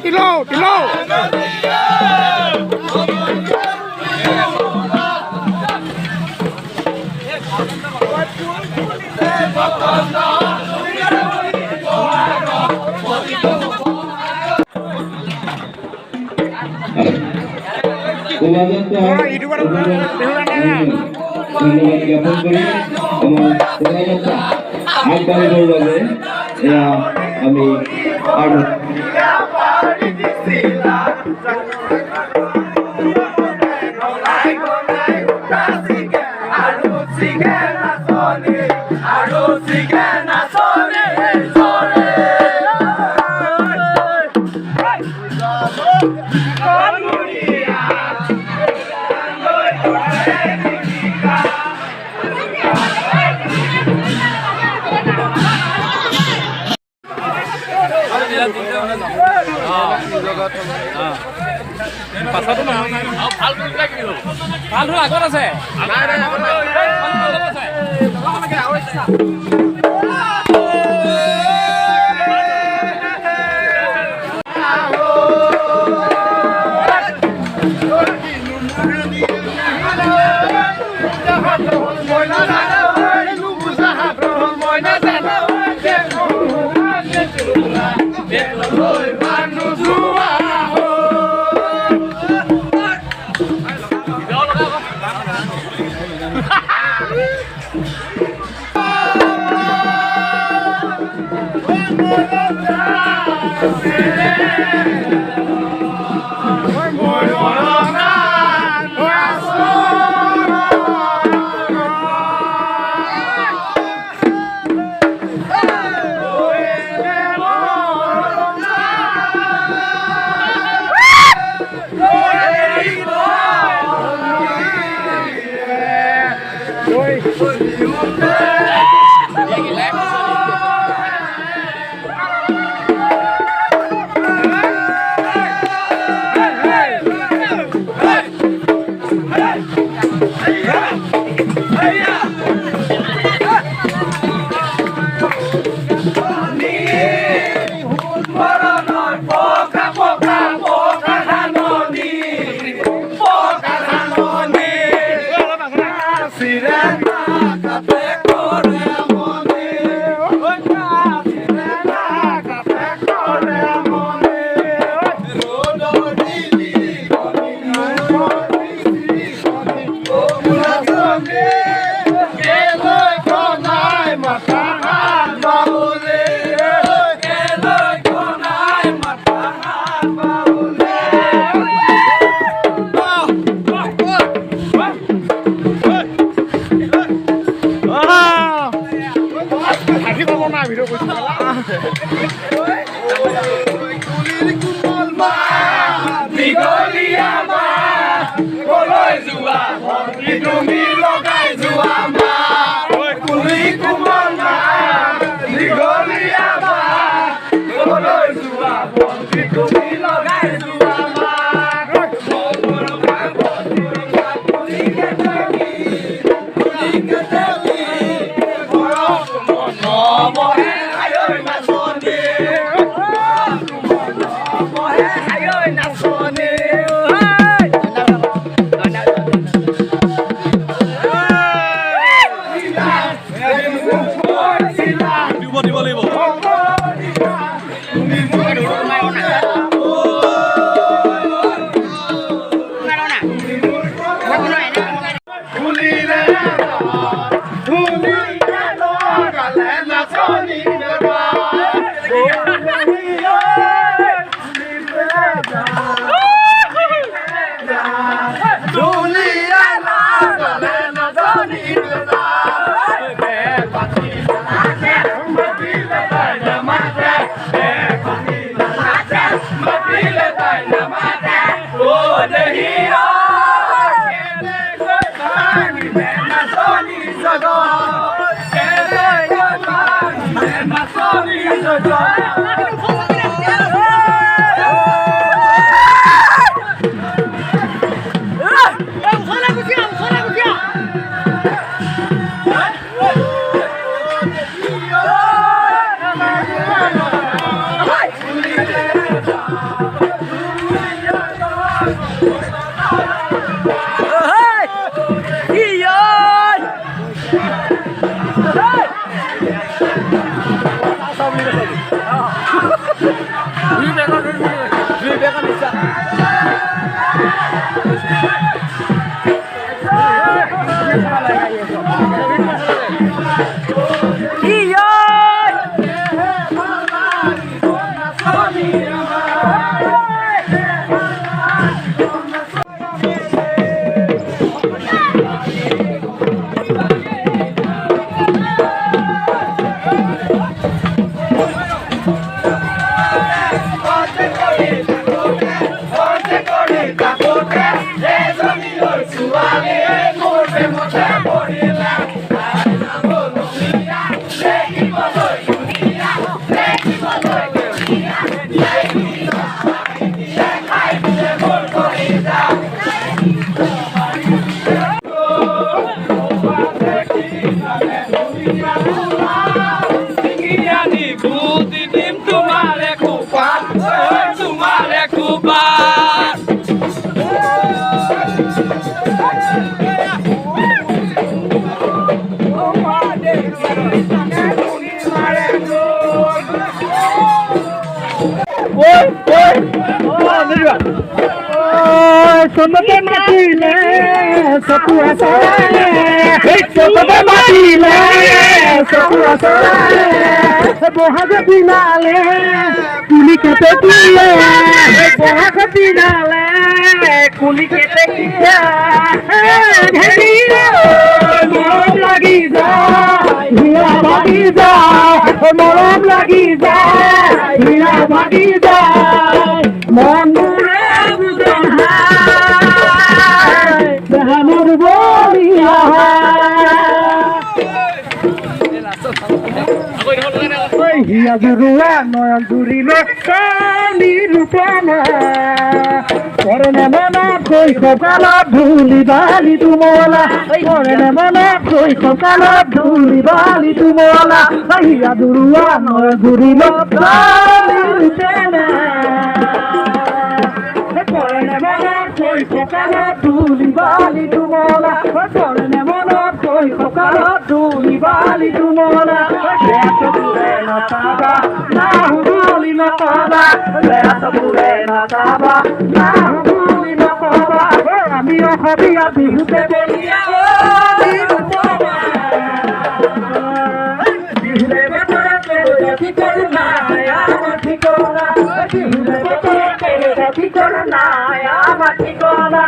ติโลติโลআমি পাছতো নহয় ভাল ধৰা আগত আছে তুমি লগাইছো আমাক মনৰ ভাগত তুলি কেতেলি ঘৰত মন বহে আয়ৈ নাচনী বহে আয়ৈ নাচনী দিব লাগিব চোনতে মাতিলে চকুৰা চৰায়ে চোনতে মাতিলে চকুৰা চৰায়ে বহাগ দিনালে কুলি কেতে দিয়ে বহাগ দিনালে কুলি কেতে দিয়ে মৰম লাগি যায় হীৰা ভাগি যায় মৰম লাগি যায় হীৰা ভাগি যায় মনবোৰে মোৰ বলিয়া হিয়া জুৰুৱা নয়ন জুৰিলে কালি ৰূপনা পৰণে মনত শৈশৱকালত ধূলি বালি তুমলা পৰণে মনত শৈশৱকালত ধূলি বালি তুমলা হিয়া জুৰুৱা নয়ন জুৰিলে কালি ৰূপনা পৰণে মনত শৈশৱকালত ধূলি বালি তুমলা পৰণে মনত শৈশৱকালত ধূলি বালি তুমলা বেয়াটোৰে নাচাবা নাহু বুলি নকবা বেয়াটোৰে নাচাবা নাহু বুলি নকবা আমি অসমীয়া বিহুতে বলিয়া বিহুৰে বতৰতে ঠিকনা নাই আমাৰ ঠিকনা বিহুৰে বতৰতে ঠিকনা নাই আমাৰ ঠিকনা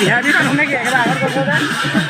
বিহাৰী মানুহ নেকি একেবাৰে আগত কৰিব